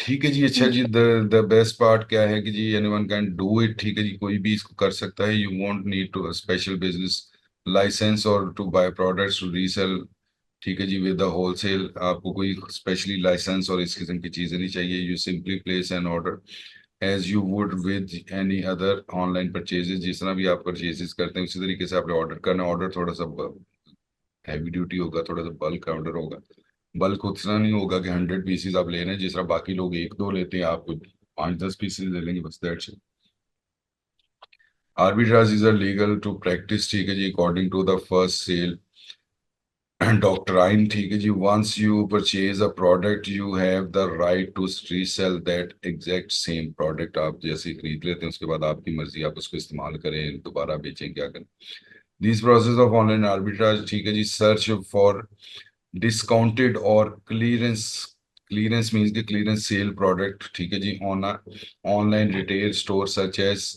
ठीक है जी। अच्छा जी, द बेस्ट पार्ट क्या है कि जी एनीवन कैन डू इट। ठीक है जी, कोई भी इसको कर सकता है। You won't need to special business license or to buy products to resell. ठीक है जी, विद द होलसेल आपको कोई स्पेशली लाइसेंस और इस किस्म की चीज़ें नहीं चाहिए। You simply place an order as you would with any other online purchases. जिस तरह भी आप परचेजेस करते हैं उसी तरीके से आपने ऑर्डर करना। ऑर्डर थोड़ा सा हैवी ड्यूटी होगा, थोड़ा सा बल्क ऑर्डर होगा। बल्क उतना नहीं होगा कि 100 पीसेज आप ले रहे हैं, जिस तरह बाकी लोग एक दो लेते हैं, आप 5-10 पीसेज ले लेंगे बस, that's it. Arbitrage is a legal to practice. ठीक है जी, according to the first sale doctrine. ठीक है जी, once you purchase a product you have the right to resell that exact same product. आप जैसे ही खरीद लेते हैं उसके बाद आपकी मर्जी, आप उसको इस्तेमाल करें, दोबारा बेचें, क्या करें। This process of online arbitrage, ठीक है जी, search for discounted or clearance. Clearance means के क्लियरेंस सेल प्रोडक्ट। ठीक है जी, on online retail store such as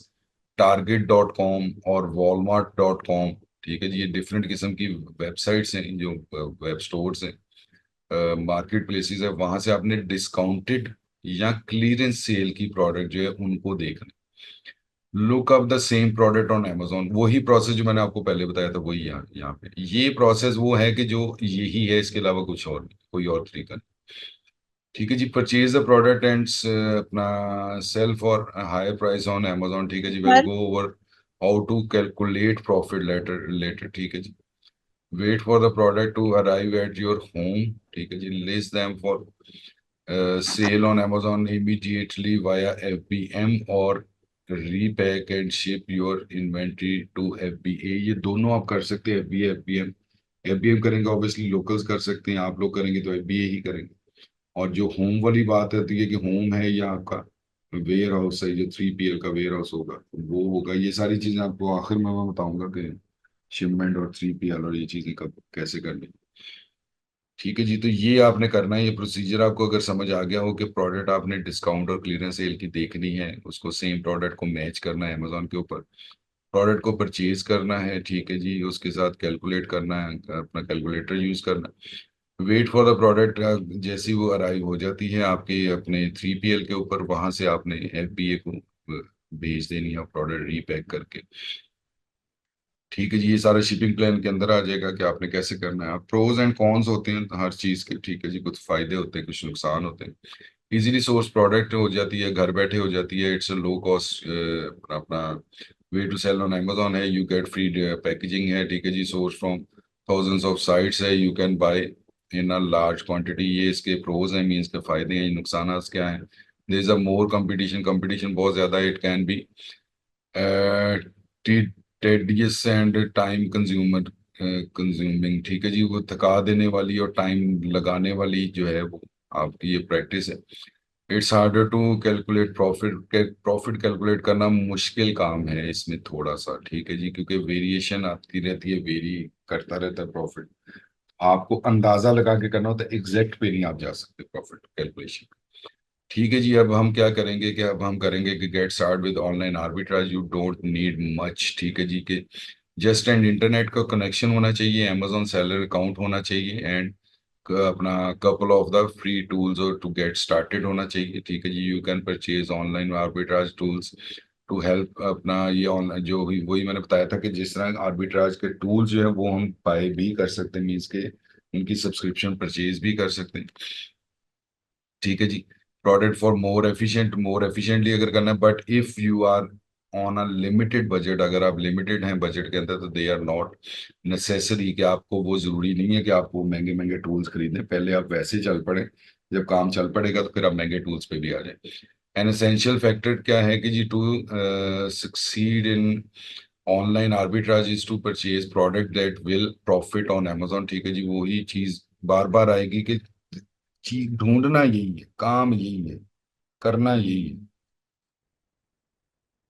target.com or walmart.com। ठीक है जी, ये डिफरेंट किस्म की वेबसाइट्स हैं, जो वेब स्टोर्स हैं, मार्केट प्लेसेस है। वहां से आपने डिस्काउंटेड या क्लियरेंस सेल की प्रोडक्ट जो है उनको देखना। Look up the same product on Amazon। वही प्रोसेस जो मैंने आपको पहले बताया था वही यहाँ यहाँ पे ये प्रोसेस वो है कि जो यही है, इसके अलावा कुछ और नहीं, कोई और तरीका नहीं। ठीक है जी, परचेज द प्रोडक्ट एंड अपना sell for higher price on Amazon। ठीक है जी, will sir. Go over how to calculate profit later later. ठीक है जी, wait for the product to arrive at your home. ठीक है जी, list them for sale on Amazon immediately via FBM or repack and ship your inventory to FBA। ये दोनों आप कर सकते हैं, FBA FBM। FBM करेंगे ऑब्वियसली लोकल्स कर सकते हैं, आप लोग करेंगे तो FBA ही करेंगे। और जो होम वाली बात है कि होम है या आपका वेयर हाउस है, जो 3PL का वेयर हाउस होगा वो होगा। ये सारी चीजें आपको आखिर में मैं बताऊंगा कि शिपमेंट और 3PL और ये चीजें कब कैसे करनी। ठीक है जी, तो ये आपने करना है। ये प्रोसीजर आपको अगर समझ आ गया हो कि प्रोडक्ट आपने डिस्काउंट और क्लियरेंस सेल की देखनी है, उसको सेम प्रोडक्ट को मैच करना है अमेजोन के ऊपर, प्रोडक्ट को परचेज करना है। ठीक है जी, उसके साथ कैलकुलेट करना है, अपना कैलकुलेटर यूज करना है। वेट फॉर द प्रोडक्ट, जैसी वो अराइव हो जाती है आपके अपने 3PL के ऊपर, वहां से आपने FBA को भेज देनी है प्रोडक्ट रीपैक करके। ठीक है जी, ये सारा शिपिंग प्लान के अंदर आ जाएगा कि आपने कैसे करना है। प्रोज एंड कॉन्स होते हैं हर चीज के। ठीक है जी, कुछ फायदे होते हैं, कुछ नुकसान होते हैं। इजीली सोर्स प्रोडक्ट हो जाती है, घर बैठे हो जाती है। इट्स अ लो कॉस्ट अपना way to sell on Amazon है। यू गेट फ्री पैकेजिंग है। ठीक है जी, source from thousands of sites है। You can buy in a large quantity. ये इसके प्रोज हैं, मीन्स के फायदे हैं। नुकसान क्या है? There is a more competition, competition बहुत ज्यादा है। It can be tedious and time consumer consuming. ठीक है जी, वो थका देने वाली और टाइम लगाने वाली जो है वो आपकी ये प्रैक्टिस है। It's harder to calculate profit. Profit calculate करना मुश्किल काम है इसमें थोड़ा सा। ठीक है जी, क्योंकि वेरिएशन आती रहती है, वेरी करता रहता है प्रॉफिट। आपको अंदाजा लगा के करना होता है, एग्जैक्ट पे नहीं आप जा सकते प्रॉफिट कैलकुलेशन। ठीक है जी, अब हम क्या करेंगे कि अब हम करेंगे कि get start with online arbitrage. You don't need much. ठीक है जी, कि जस्ट एंड इंटरनेट का कनेक्शन होना चाहिए, Amazon सेलर अकाउंट होना चाहिए एंड अपना couple of the free tools or to get started होना चाहिए। ठीक है जी, you can purchase online arbitrage tools to help. अपना ये ऑनलाइन जो भी वही मैंने बताया था कि जिस तरह आर्बिट्राज के टूल्स जो है वो हम बाय भी कर सकते हैं, मीन्स के उनकी सब्सक्रिप्शन परचेज भी कर सकते हैं। ठीक है जी, प्रोडक्ट फॉर मोर एफिशिएंटली अगर करना है, but if you are on a limited budget, अगर आप लिमिटेड हैं बजट के अंदर, तो दे आर नॉट नेसेसरी कि आपको वो जरूरी नहीं है कि आपको महंगे महंगे टूल्स खरीदें। पहले आप वैसे चल पड़े, जब काम चल पड़ेगा तो फिर आप महंगे टूल्स पे भी आ जाए। एन एसेंशियल फैक्टर क्या है कि जी to succeed in online arbitrage is to purchase product that will profit on Amazon। ठीक है जी, वही चीज बार बार आएगी कि चीज ढूंढना यही है, काम यही है, करना यही है।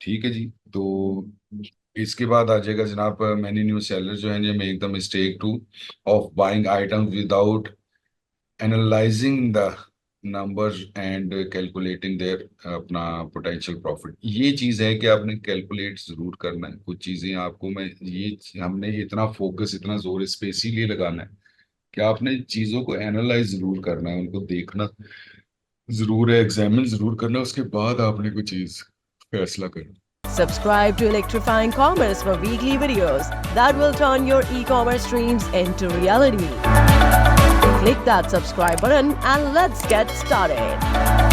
ठीक है जी, तो इसके बाद आ जाएगा जनाब, मैनी न्यू सेलर जो है ये make the mistake to of buying items without analysing the numbers and calculating their अपना पोटेंशियल प्रॉफिट। ये चीज है कि आपने कैलकुलेट जरूर करना है कुछ चीजें। आपको मैं ये हमने इतना फोकस इतना जोर इस पे इसीलिए लगाना है कि आपने चीजों को एनालाइज जरूर करना है, उनको देखना जरूर है, एग्जामिन जरूर करना, उसके बाद आपने कोई चीज फैसला करना। Subscribe to Electrifying Commerce for weekly videos that will turn your e-commerce dreams into reality. Click that subscribe button and let's get started.